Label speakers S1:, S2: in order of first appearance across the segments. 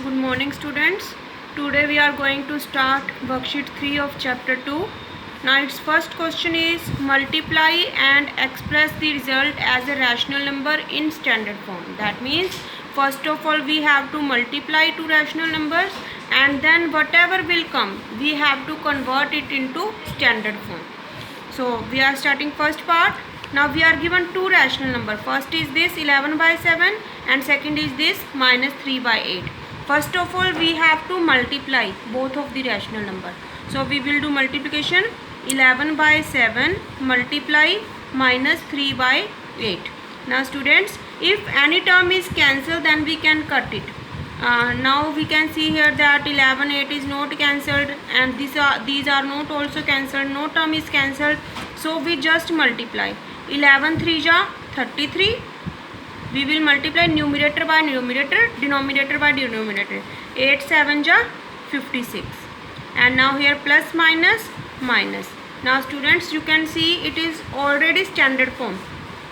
S1: Good morning, students. Today we are going to start worksheet 3 of chapter 2. Now its first question is multiply and express the result as a rational number in standard form. That means first of all we have to multiply two rational numbers and then whatever will come we have to convert it into standard form. So we are starting first part. Now we are given two rational number. First is this 11 by 7 and second is this minus 3 by 8. First of all we have to multiply both of the rational number. So we will do multiplication. 11 by 7 multiply minus 3 by 8. Now students, if any term is cancelled then we can cut it. Now we can see here that 11 8 is not cancelled and these are not also cancelled. No term is cancelled. So we just multiply. 11 3 ja 33. We will multiply numerator by numerator, denominator by denominator. 8 7 ja 56. And now here plus minus minus. Now students, you can see it is already standard form.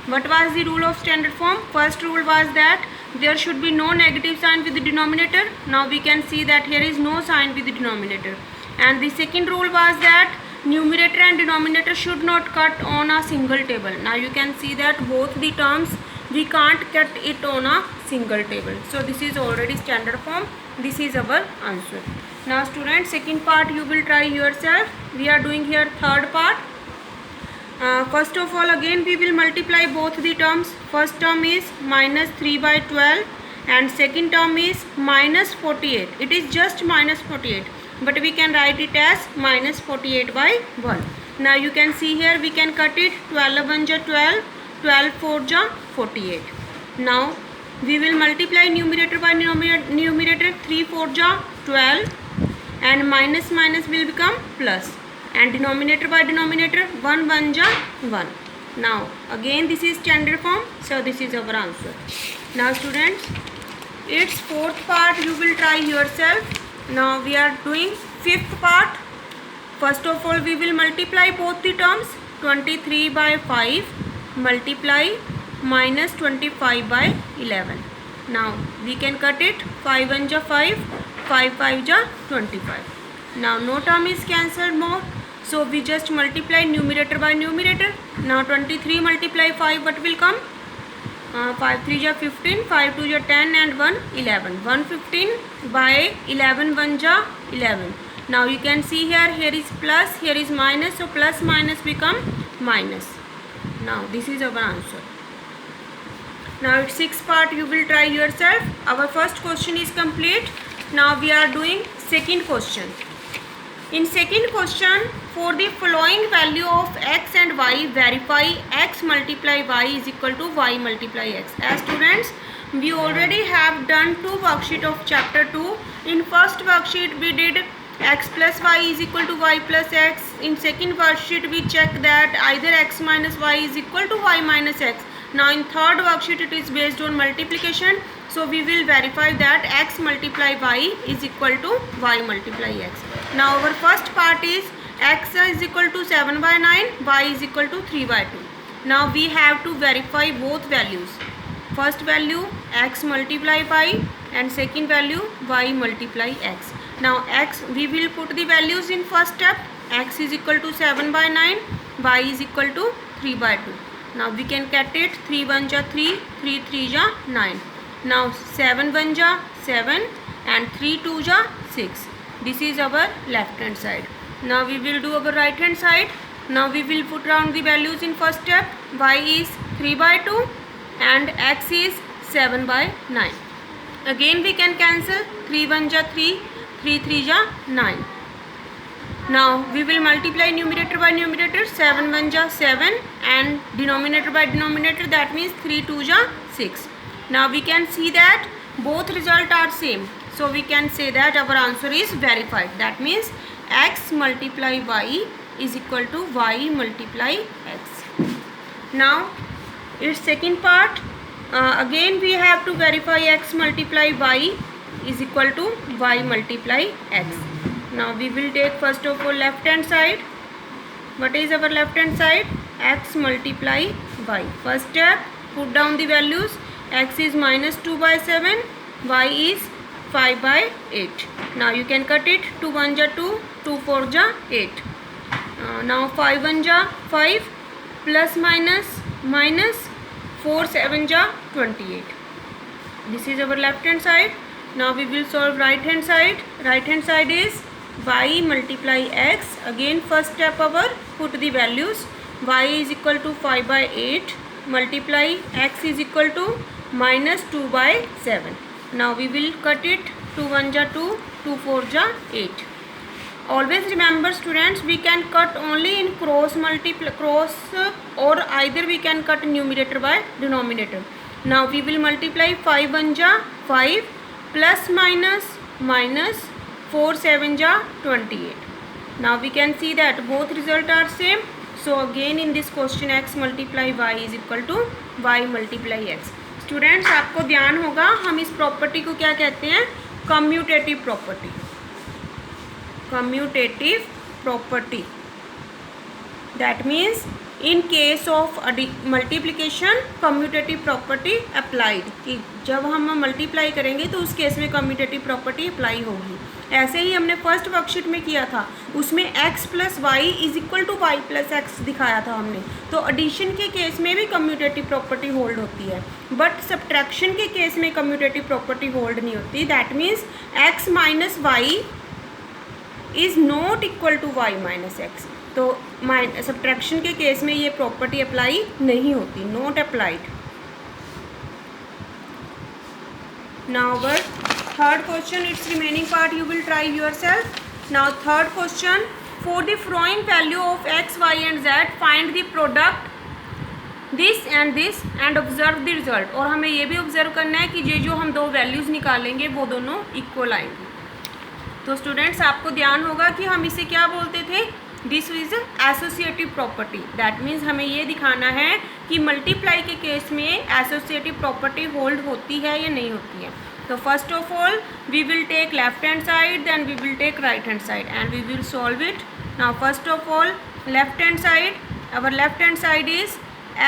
S1: What was the rule of standard form? First rule was that there should be no negative sign with the denominator. Now we can see that here is no sign with the denominator. And the second rule was that numerator and denominator should not cut on a single table. Now you can see that both the terms we can't cut it on a single table. So this is already standard form. This is our answer. Now students, second part you will try yourself. We are doing here third part. First of all, again we will multiply both the terms. First term is minus 3 by 12 and second term is minus 48. It is just minus 48, but we can write it as minus 48 by 1. Now you can see here we can cut it. 12 1 ja 12, 12 4 ja 48. Now we will multiply numerator by numerator. 3 4 ja 12 and minus minus will become plus. And denominator by denominator 1 1 ja 1. Now again this is standard form, so this is our answer. Now students, its fourth part you will try yourself. Now we are doing fifth part. First of all we will multiply both the terms. 23 by 5 multiply minus 25 by 11. Now we can cut it. 5 1 ja 5, 5 5 ja 25. Now no term is cancelled more. So we just multiply numerator by numerator. Now 23 multiply 5, what will come? 5 3 ja 15, 5 2 ja 10 and 1 11. 115 by 11 1 ja 11. Now you can see here is plus, here is minus, so plus minus become minus. Now this is our answer. Now its sixth part you will try yourself. Our first question is complete. Now we are doing second question. In second question, for the following value of x and y, verify x multiply y is equal to y multiply x. As students, we already have done two worksheet of chapter 2. In first worksheet we did x plus y is equal to y plus x. In second worksheet we check that either x minus y is equal to y minus x. Now in third worksheet it is based on multiplication. So we will verify that x multiply y is equal to y multiply x. Now our first part is x is equal to 7 by 9, y is equal to 3 by 2. Now we have to verify both values. First value x multiply y and second value y multiply x. Now x, we will put the values in first step. X is equal to 7 by 9, y is equal to 3 by 2. Now we can cut it. 3 1 ja 3, 3 3 ja 9. Now 7 1 ja 7 and 3 2 ja 6. This is our left hand side. Now we will do our right hand side. Now we will put down the values in first step. Y is 3 by 2 and x is 7 by 9. Again we can cancel. 3 1 ja 3, 3 3 ja 9. Now we will multiply numerator by numerator. 7 1 ja 7 and denominator by denominator, that means 3 2 ja 6. Now we can see that both results are same. So we can say that our answer is verified. That means x multiply y is equal to y multiply x. Now its second part. Again we have to verify x multiply y is equal to y multiply x. Now we will take first of all left hand side. What is our left hand side? X multiply y. First step, put down the values. X is minus 2 by 7, y is 5/8. Now you can cut it. 2 1 ja 2, 2 4 ja 8. Now 5 1 ja 5, plus minus minus 4 7 ja 28. This is our left hand side. Now we will solve right hand side. Right hand side is y multiply x. Again first step our put the values. Y is equal to 5/8 multiply x is equal to minus 2/7. Now we will cut it. 2 1 ja 2, 2 4 ja 8. Always remember students, we can cut only in cross or either we can cut numerator by denominator. Now we will multiply 5 1 ja 5 plus minus minus 4 7 ja 28. Now we can see that both result are same. So again in this question x multiply y is equal to y multiply x. Students आपको ध्यान होगा हम इस property को क्या कहते हैं, commutative property. Commutative property that means in case of multiplication commutative property applied, कि जब हम मल्टीप्लाई करेंगे तो उस केस में कम्यूटेटिव प्रॉपर्टी अप्लाई होगी. ऐसे ही हमने फर्स्ट वर्कशीट में किया था, उसमें x plus y is equal to y plus x दिखाया था हमने. तो एडिशन के केस में भी कम्यूटेटिव प्रॉपर्टी होल्ड होती है, बट सब्ट्रैक्शन के केस में कम्यूटेटिव प्रॉपर्टी होल्ड नहीं होती. That means x minus y is not equal to y minus x. तो सब्ट्रैक्शन के केस में ये प्रॉपर्टी अप्लाई नहीं होती, not applied. Now third question, its remaining part you will try yourself. Now third question, for the following value of x, y and z find the product this and observe the result. और हमें ये भी observe करना है कि ये जो हम दो वैल्यूज़ निकालेंगे वो दोनों इक्वल आएंगी. तो स्टूडेंट्स आपको ध्यान होगा कि हम इसे क्या बोलते थे, this is associative property. That means हमें ये दिखाना है कि मल्टीप्लाई के केस में एसोसिएटिव प्रॉपर्टी होल्ड होती है या नहीं होती है. So first of all we will take left hand side, then we will take right hand side and we will solve it. Now first of all left hand side, our left hand side is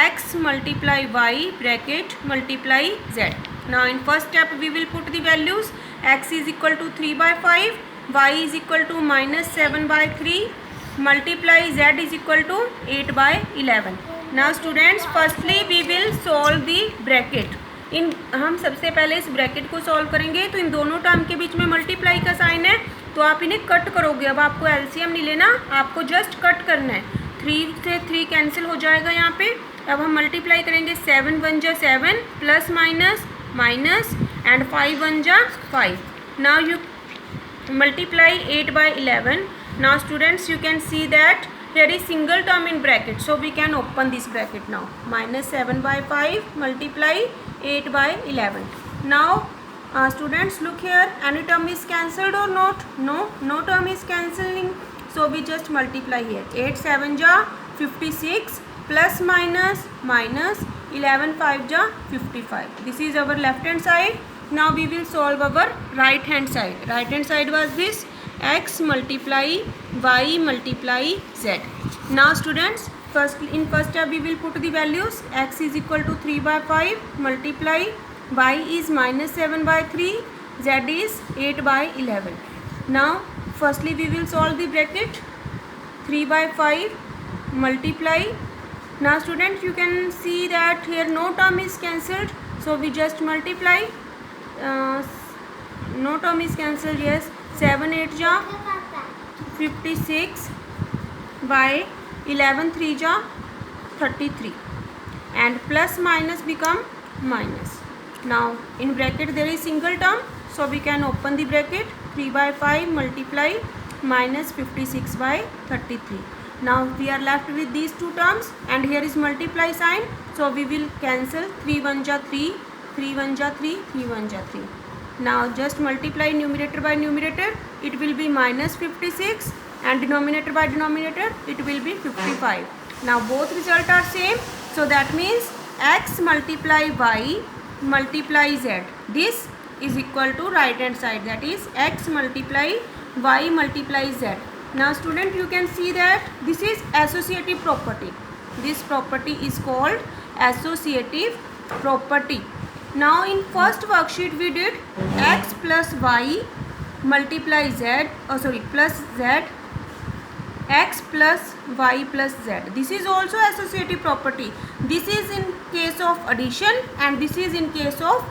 S1: x multiply y bracket multiply z. Now in first step we will put the values. X is equal to 3/5, y is equal to minus 7/3 multiply z is equal to 8/11. Now students firstly we will solve the bracket. हम सबसे पहले इस bracket को solve करेंगे. तो इन दोनों term के बीच में मल्टीप्लाई का साइन है तो आप इन्हें कट करोगे. अब आपको एलसीएम नहीं लेना, आपको जस्ट कट करना है. 3 से 3 कैंसिल हो जाएगा यहाँ पे. अब हम मल्टीप्लाई करेंगे. 7 1 जा 7 प्लस माइनस माइनस एंड 5 1 जा 5. Now you multiply 8/11. Now students you can see that there is single term in bracket, so we can open this bracket now. Minus 7/5 multiply 8/11. Now students look here, any term is cancelled or not? No term is cancelling, so we just multiply here. 8 7 ja 56 plus minus minus 11 5 ja 55. This is our left hand side. Now we will solve our right hand side. Right hand side was this, x multiply y multiply z. Now students in first step we will put the values. X is equal to 3/5 multiply y is minus 7/3, z is 8/11. Now firstly we will solve the bracket. 3/5 multiply. Now students you can see that here no term is cancelled, so we just multiply. No term is cancelled. Yes, 7 8 ja 56 by 11 3 ja 33 and plus minus become minus. Now in bracket there is single term, so we can open the bracket. 3/5 multiply minus 56/33. Now we are left with these two terms and here is multiply sign, so we will cancel. 3 1 ja 3, 3 1 ja 3, 3 1 ja 3. Now just multiply numerator by numerator, it will be minus 56 and denominator by denominator it will be 55. Now both result are same, so that means x multiply y multiply z, this is equal to right hand side, that is x multiply y multiply z. Now student you can see that this is associative property. This property is called associative property. Now in first worksheet we did x plus y multiply z, plus z, x plus y plus z. This is also associative property. This is in case of addition and this is in case of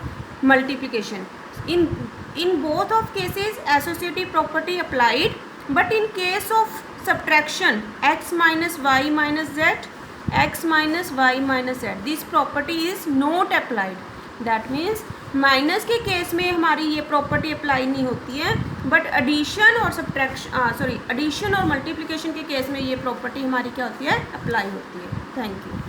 S1: multiplication. In both of cases associative property applied, but in case of subtraction x minus y minus z, x minus y minus z, this property is not applied. That means minus के case में हमारी ये property apply नहीं होती है, but addition और subtraction addition और multiplication के केस में ये प्रॉपर्टी हमारी क्या होती है, अप्लाई होती है. Thank you.